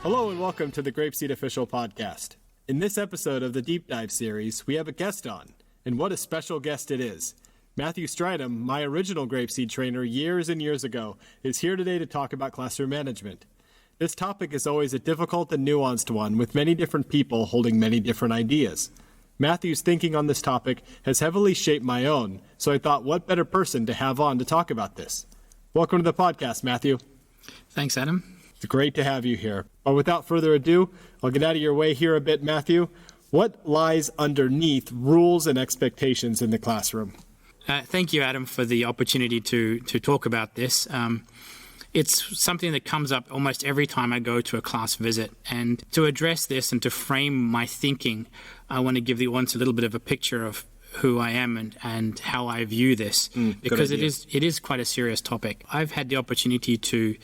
Hello and welcome to the GrapeSEED Official Podcast. In this episode of the Deep Dive series, we have a guest on, and what a special guest it is. Matthew Strydom, my original GrapeSEED trainer years and years ago, is here today to talk about classroom management. This topic is always a difficult and nuanced one, with many different people holding many different ideas. Matthew's thinking on this topic has heavily shaped my own, so I thought what better person to have on to talk about this. Welcome to the podcast, Matthew. Thanks, Adam. It's great to have you here. But without further ado, I'll get out of your way here a bit, Matthew. What lies underneath rules and expectations in the classroom? Thank you, Adam, for the opportunity to talk about this. It's something that comes up almost every time I go to a class visit. And to address this and to frame my thinking, I want to give the audience a little bit of a picture of who I am and how I view this, because it is quite a serious topic. I've had the opportunity to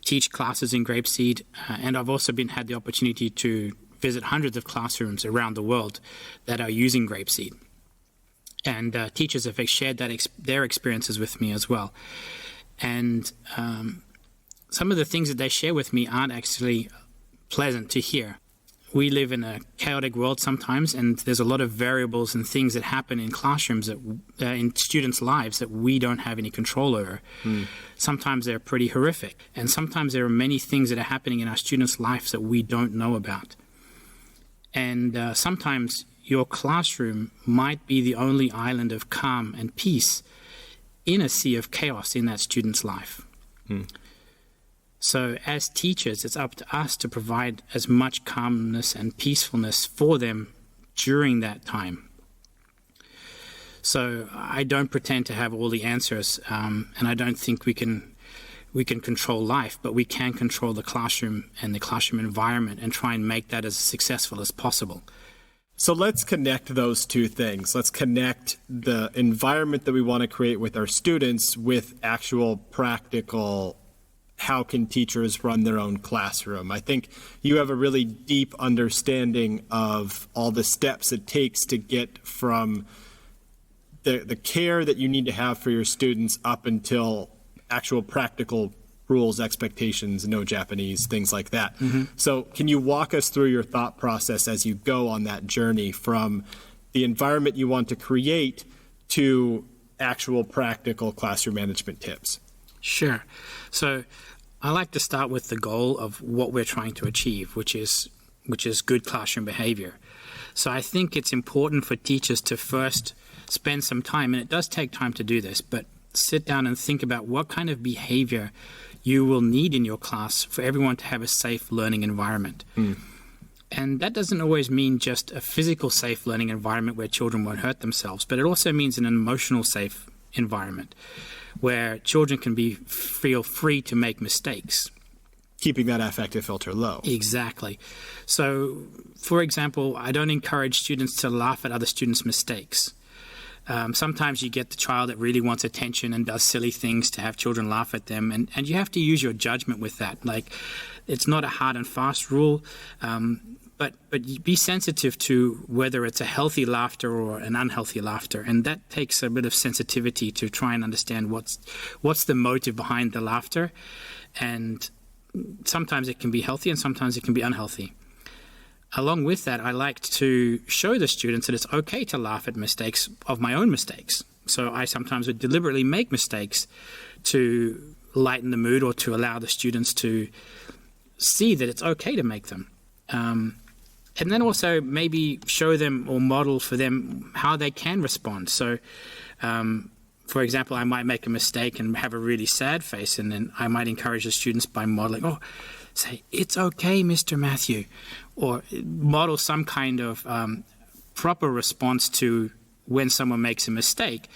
teach classes in GrapeSEED, and I've also had the opportunity to visit hundreds of classrooms around the world that are using GrapeSEED. And teachers have shared their experiences with me as well. And some of the things that they share with me aren't actually pleasant to hear. We live in a chaotic world sometimes, and there's a lot of variables and things that happen in classrooms, in students' lives, that we don't have any control over. Sometimes they're pretty horrific, and sometimes there are many things that are happening in our students' lives that we don't know about. And sometimes your classroom might be the only island of calm and peace in a sea of chaos in that student's life. So as teachers, it's up to us to provide as much calmness and peacefulness for them during that time. So I don't pretend to have all the answers, and I don't think we can control life, but we can control the classroom and the classroom environment and try and make that as successful as possible. So let's connect those two things. Let's connect the environment that we want to create with our students with actual practical, how can teachers run their own classroom? I think you have a really deep understanding of all the steps it takes to get from the care that you need to have for your students up until actual practical rules, expectations, no Japanese, things like that. So can you walk us through your thought process as you go on that journey from the environment you want to create to actual practical classroom management tips? Sure. So I like to start with the goal of what we're trying to achieve, which is good classroom behavior. So I think it's important for teachers to first spend some time, and it does take time to do this, but sit down and think about what kind of behavior you will need in your class for everyone to have a safe learning environment. And that doesn't always mean just a physical safe learning environment where children won't hurt themselves, but it also means an emotional safe environment where children can feel free to make mistakes. Keeping that affective filter low. Exactly. So, for example, I don't encourage students to laugh at other students' mistakes. Sometimes you get the child that really wants attention and does silly things to have children laugh at them, and you have to use your judgment with that. Like, it's not a hard and fast rule, but be sensitive to whether it's a healthy laughter or an unhealthy laughter, and that takes a bit of sensitivity to try and understand what's the motive behind the laughter, and sometimes it can be healthy and sometimes it can be unhealthy. Along with that, I like to show the students that it's okay to laugh at mistakes of my own mistakes. So I sometimes would deliberately make mistakes to lighten the mood or to allow the students to see that it's okay to make them. And then also maybe show them or model for them how they can respond. So, for example, I might make a mistake and have a really sad face, and then I might encourage the students by modeling, say, "It's okay, Mr. Matthew," or model some kind of proper response to when someone makes a mistake.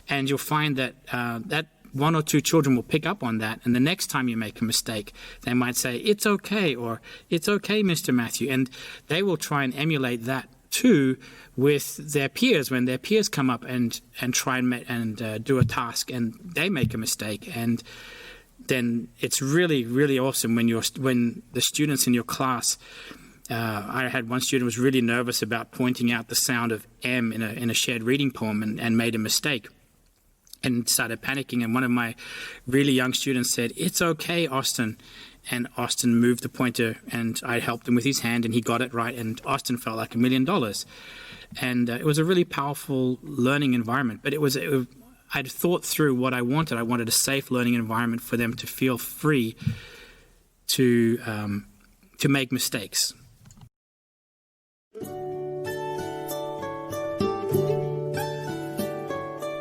And you'll find that that one or two children will pick up on that, and the next time you make a mistake, they might say, "It's okay," or "It's okay, Mr. Matthew," and they will try and emulate that too with their peers when their peers come up and try and do a task and they make a mistake. And then it's really, really awesome when the students in your class, I had one student who was really nervous about pointing out the sound of M in a shared reading poem and made a mistake. and started panicking. And one of my really young students said, "It's okay, Austin." And Austin moved the pointer, and I helped him with his hand, and he got it right, and Austin felt like $1 million. And it was a really powerful learning environment. But I'd thought through what I wanted. I wanted a safe learning environment for them to feel free to make mistakes.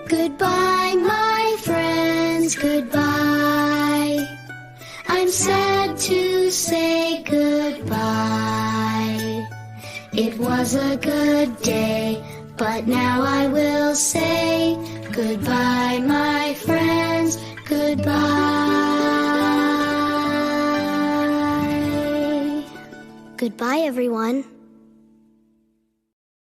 Goodbye, my friends, goodbye. I'm sad to say goodbye. It was a good day, but now I will say goodbye, my friends, goodbye. Goodbye, everyone.